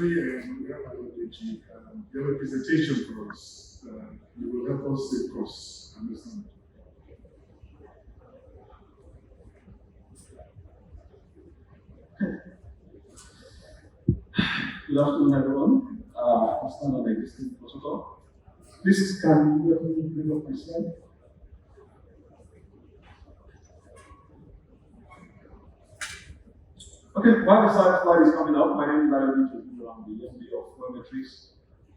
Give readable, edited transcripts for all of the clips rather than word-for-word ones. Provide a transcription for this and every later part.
finally, we have Ayodeji. You have a presentation for us. You will help us save costs. Understand? Good afternoon, everyone. I'll stand on the existing protocol. Please, can you help me bring up my slide? Okay, while the slide is coming up, my name is Ayodeji Ogundiran. I'm the MD of Fuelmetrics.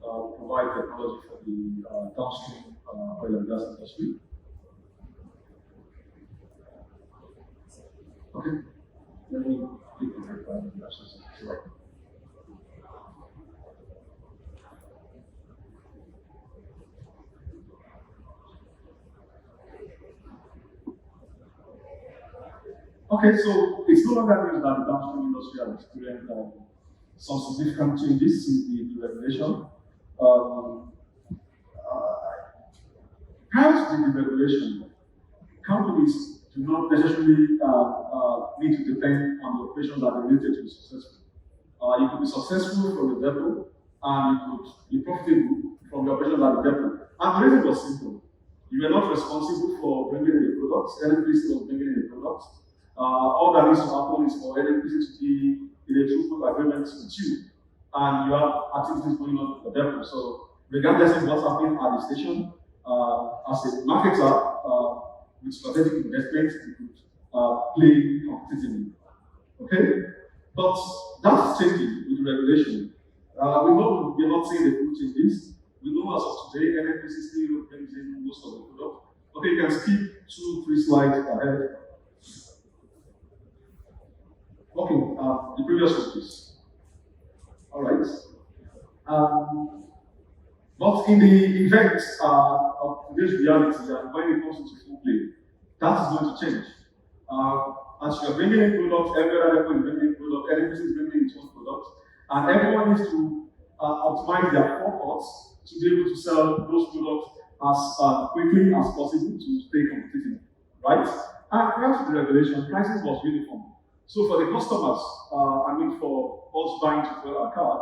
We provide technology for the downstream oil and gas industry. Okay, let me click on the slide. Okay, so it's no longer news that the downstream industry has experienced some significant changes since the regulation. Prior to the regulation, companies do not necessarily need to depend on the operations that are related to be successful. You could be successful from the depot, and you could be profitable from the operations at the depot. And the reason was simple. You were not responsible for bringing in the products, NFPC was bringing in the products. All that needs to happen is for NFPC to be in a truthful agreement with you, and you have activities going on at the depot. So, regardless of what's happening at the station, as a marketer with strategic investment, you could play competitively. Okay? But that's changing with the regulation. We know we're not seeing the full changes. We know as of today, NFPC still brings in most of the product. Okay, you can skip 2-3 slides ahead. Okay, the previous one, please. All right. But in the event of today's reality, and when it comes into full play, that is going to change. As you are bringing in products, every other is bringing in products, NFPC is bringing in its own products, and everyone needs to optimize their forecourts to be able to sell those products as quickly as possible to stay competitive, right? And prior to the regulation, pricing was uniform. So for the customers, for us buying to fuel our car,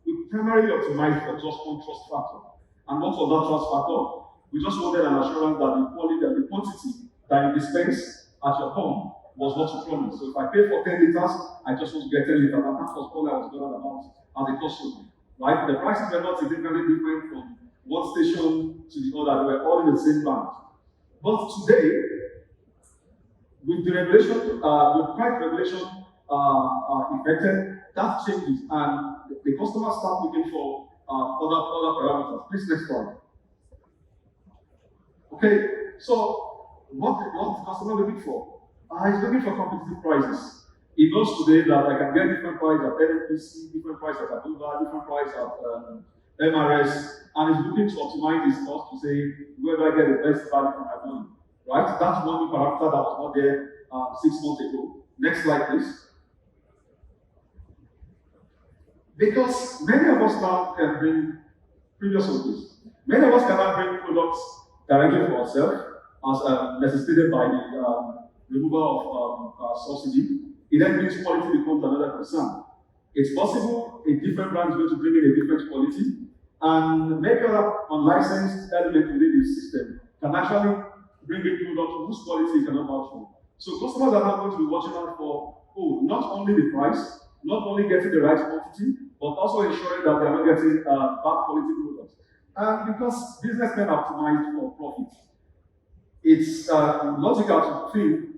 we primarily optimized for just one trust factor. And what was that trust factor? We just wanted an assurance that the quality and the quantity that you dispense at your pump was what you promised. So if I pay for 10 liters, I just want to get 10 liters, and that was all I was going about as a customer. Right? The prices were not significantly different from one station to the other, they were all in the same band. But today, with the regulation, with price regulation effected, that changes, and the customers start looking for other parameters. Please, next slide. Okay, so what the customer looking for? He's looking for competitive prices. He knows today that I can get different price at NFPC, different price at Aduba, different price at MRS, and he's looking to optimize his cost to say, where do I get the best value for my money? Right? That's one new parameter that was not there 6 months ago. Next slide, please. Because many of us now can bring previous one, please. Many of us cannot bring products directly for ourselves, as necessitated by the removal of subsidy. It then means quality becomes another concern. It's possible a different brand is going to bring in a different quality, and maybe other unlicensed element within the system can actually bring a product whose quality you cannot vouch for. So customers are now going to be watching out for, not only the price, not only getting the right quantity, but also ensuring that they are not getting bad quality products. And because businessmen are optimized for profit, it's logical to think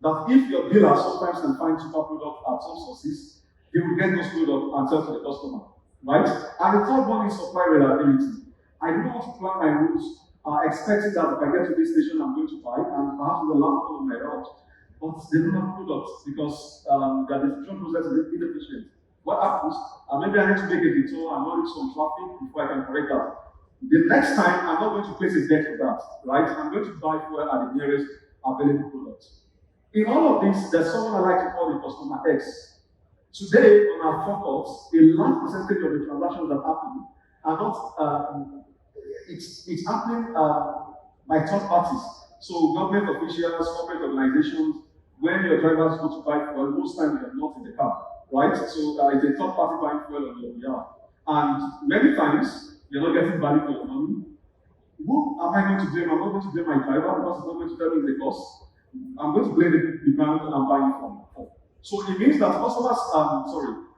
that if your dealer sometimes can find cheaper products at some sources, they will get those products and sell to the customer, right? And the third one is supply reliability. I don't want to plan my routes expecting that if I get to this station, I'm going to buy, and perhaps the last one of my route, but they don't have products because their distribution process is inefficient. What happens? Maybe I need to make a detour and not reach some traffic before I can correct that. The next time, I'm not going to place a bet for that, right? I'm going to buy fuel at the nearest available product. In all of this, there's someone I like to call the customer X. Today, on our forecourts, a large percentage of the transactions that happen are not, it's happening by third parties. So government officials, corporate organizations, when your drivers go to buy fuel, most times you're not in the car, right? So it's a third party buying fuel on your behalf. And many times, you're not getting value for your money. Who am I going to blame? I'm not going to blame my driver because it's not going to tell me the cost. I'm going to blame the brand I'm buying from. So it means that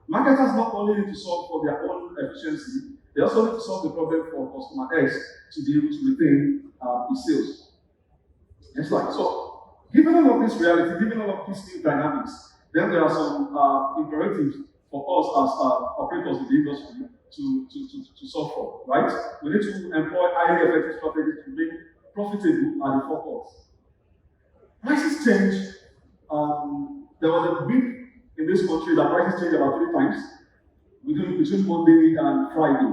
marketers not only need to solve for their own efficiency, they also need to solve the problem for customer X to be able to retain his sales. Next slide. So, given all of this reality, given all of these new dynamics, then there are some imperatives for us as operators in the industry to solve for, right? We need to employ highly effective strategies to make profitable at the forefront. Prices change. There was a week in this country that prices changed about 3 times between Monday and Friday,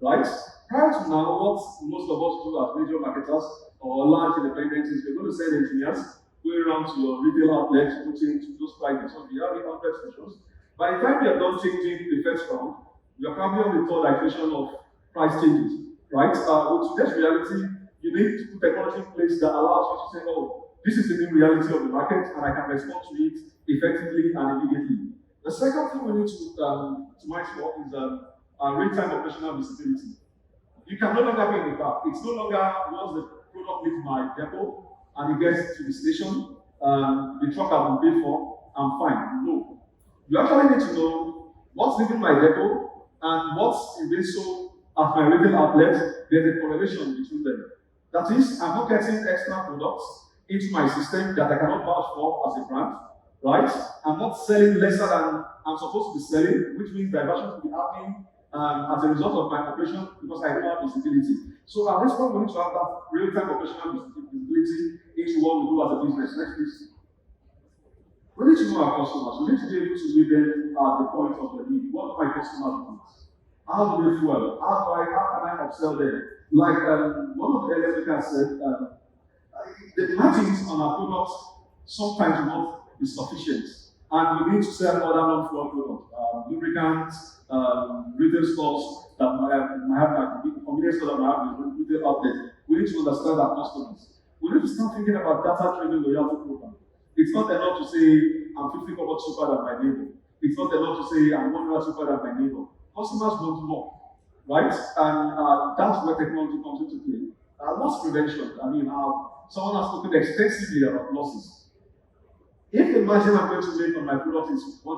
right? Prior to now, what most of us do as major marketers or large independents is we're going to send engineers going around to your retail outlets to change those prices. So we have the complex solutions. By the time we are done changing the first round, we are probably on the third iteration of price changes, right? With today's reality, you need to put technology in place that allows you to say, oh, this is the new reality of the market, and I can respond to it effectively and immediately. The second thing we need to mind for is real-time operational visibility. You can no longer be in the car. It's no longer once the product leaves my depot and it gets to the station, the truck has been paid for, I'm fine. No. You actually need to know what's leaving my depot and what's in being sold at my retail outlet. There's a correlation between them. That is, I'm not getting extra products into my system that I cannot vouch for as a brand, right? I'm not selling lesser than I'm supposed to be selling, which means diversion will be happening as a result of my operation because I don't have visibility. So at this point, we need to have that real-time operational visibility into what we do as a business. Next, please. We need to know our customers. We need to be able to meet them at the point of their need. What do my customers want? How do they fuel? How can I upsell them? Like one of the earlier speakers said, the margins on our products sometimes will not be sufficient. And we need to sell other non-fuel products, lubricants, retail stores that might have convenience stores that might have retail outlets. We need to understand our customers. We need to start thinking about data-driven loyalty program. It's not enough to say I'm 50 cover cheaper than my neighbor. It's not enough to say I'm 1 hour cheaper than my neighbor. Customers want more, right? And that's where technology comes into play. Loss prevention. I mean, someone has spoken extensively about losses. If the margin I'm going to make on my product is 1%,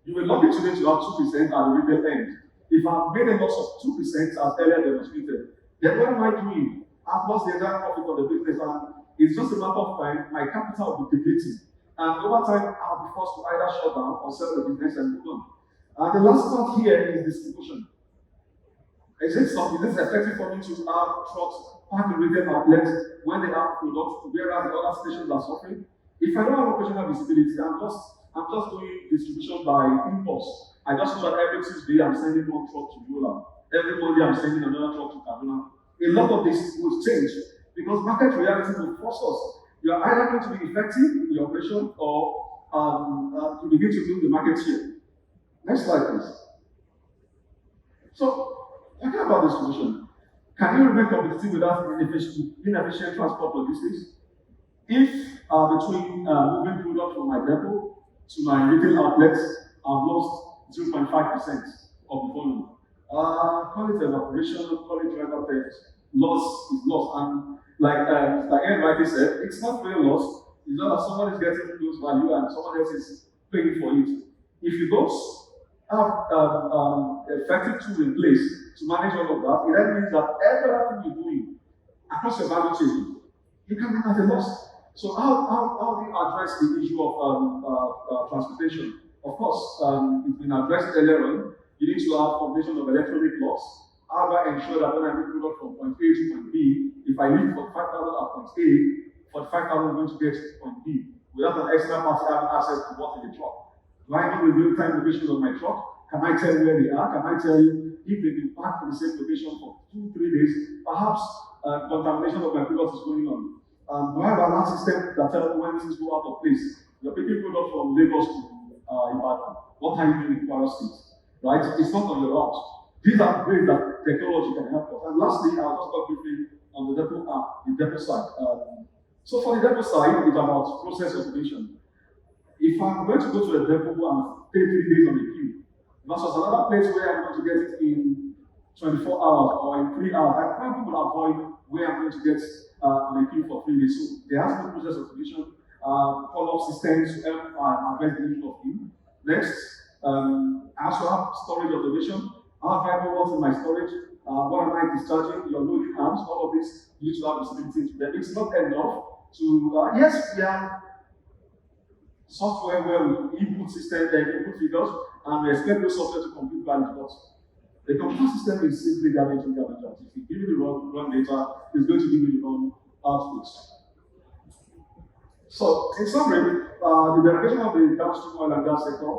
you will log it today to have 2% at the retail end. If I've made a loss of 2% as earlier demonstrated, then what am I doing? I've lost the entire profit of the business, and it's just a matter of time, my capital will be depleting. And over time, I'll be forced to either shut down or sell the business and move on. And the last part here is distribution. Is it effective for me to have trucks park in retail outlets when they have products, whereas the other stations are suffering? If I don't have operational visibility, I'm just doing distribution by impulse. I just know that every Tuesday I'm sending one truck to Yola. Every Monday I'm sending another truck to Kaduna. A lot of this will change because market reality will force us. You are either going to be effective in the operation or to begin to build the market share. Next slide, please. So, talking about distribution, can you remain competitive without inefficient transport logistics? If between moving product from my depot to my retail outlets, I've lost 0.5% of the volume. Call it evaporation, call it driver theft. Loss is loss. And like Mr. Ian rightly said, it's not really loss. It's not that someone is getting those value and someone else is paying for it. If you don't have effective tools in place to manage all of that, it then means that every other thing you're doing across your value chain, you can run at a loss. So how do you address the issue of transportation? Of course, it's been addressed earlier on. You need to have combination of electronic locks. How do I ensure that when I move product from point A to point B, if I leave for 5,000 at point A, for 5,000 I'm going to get to point B without an extra party having access to what's in the truck? Do I know the real-time locations of my truck? Can I tell where they are? Can I tell you if they've been parked in the same location for 2-3 days? Perhaps contamination of my product is going on. Do I have an alert system that tells me when things go out of place? You're picking product from Lagos to Ibadan. What are you doing in Kwara State? Right? It's not on the route. These are ways that technology can help us. And lastly, I'll just talk briefly on the depot side. So for the depot side, it's about process automation. if I'm going to go to a depot and stay 3 days on a queue, versus another place where I'm going to get it in 24 hours or in 3 hours, I probably will avoid where I'm going to get on a queue for 3 days. So there has to be process automation, follow-up systems to help address the issue of queue. Next, I also have storage automation. How do I know what's in my storage? What am I discharging? Your loading arms, all of this, you need to have visibility to them. It's not enough to, yes, we have software where we input system, input figures, and we expect those software to compute values. But the computer system is simply garbage in, garbage out. If you give it the wrong data, it's going to give you the wrong outputs. So, in summary, the derivation of the downstream oil and gas sector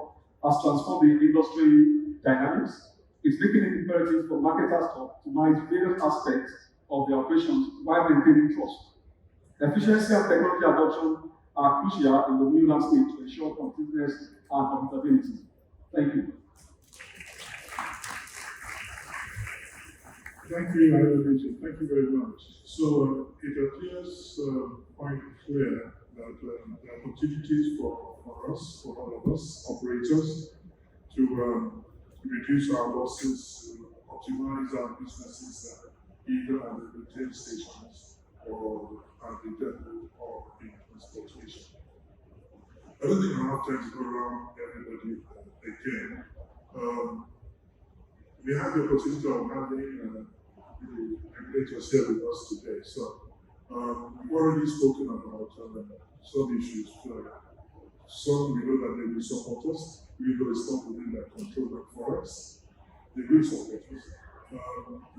has transformed the industry dynamics. It's making it imperative for marketers to optimize various aspects of their operations while maintaining trust. Efficiency and technology adoption are crucial in the new landscape to ensure competitiveness and profitability. Thank you. Thank you, Ayodeji. Thank you very much. So it appears quite clear that there are opportunities for us, for all of us, operators, to reduce our losses, optimize our businesses, either at the retail stations or at the depot or in transportation. I don't think I have time to go around everybody again. We have the opportunity of having the regulators here with us today. So we've already spoken about some issues. Some we know that they will support us. We know it's not within their control, but for us, they will support us.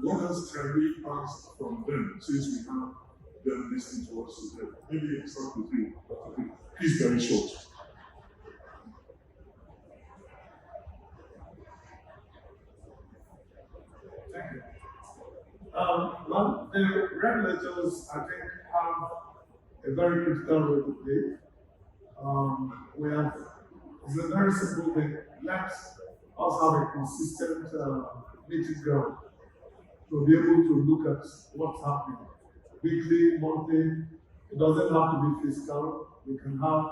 What else can we ask from them since we have them listening to us today? Maybe it's not with you, but please very short. Thank you. Well, the regulators, I think, have a very critical role to play. It's a very simple thing. Let us have a consistent meeting ground to be able to look at what's happening weekly, monthly. It doesn't have to be fiscal. We can have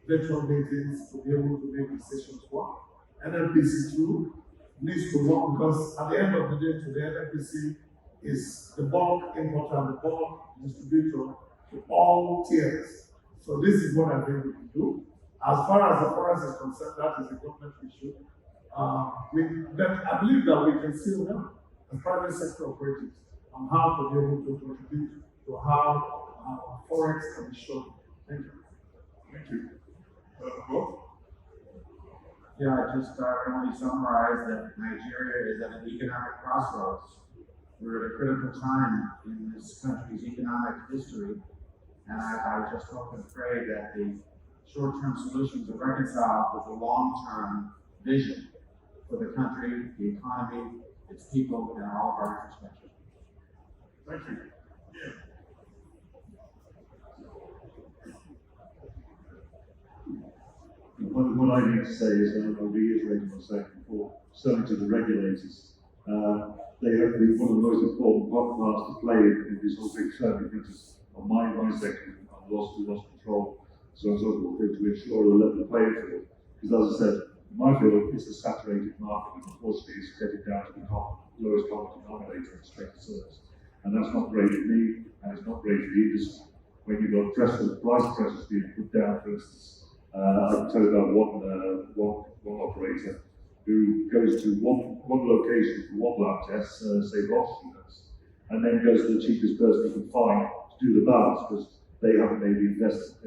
virtual meetings to be able to make decisions work. NNPC too needs to work because at the end of the day, today, NNPC is the bulk importer and the bulk distributor to all tiers. So this is what I think we can do. As far as the forest is concerned, that is a government issue. But I believe that we can still help the private sector operatives on how to be able to contribute to how forex can be shown. Thank you. Thank you. Bob? Yeah, I just want to summarize that Nigeria is at an economic crossroads. We're at a critical time in this country's economic history, and I just hope and pray that the short-term solutions are reconciled with the long-term vision for the country, the economy, its people, and all of our infrastructure. Thank you. Yeah. What I need to say is, and I'll reiterate what I was saying before, certainly to the regulators, they have one of the most important parts to play in this whole thing, certainly because on my sector, we lost control, so on and so forth, to ensure a level playing field. Because as I said, in my field, it's a saturated market, and unfortunately, it's getting down to the lowest common denominator in strength of service. And that's not great for me, and it's not great for the industry. When you've got price pressures being put down, for instance, I can tell you about one operator who goes to one location for one lab test, say Ross units, and then goes to the cheapest person he can find to do the balance because they haven't made the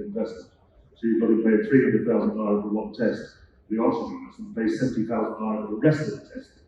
investment. So you've got to pay 300,000 naira for one test, the oxygen units, and pay 70,000 naira for the rest of the testing.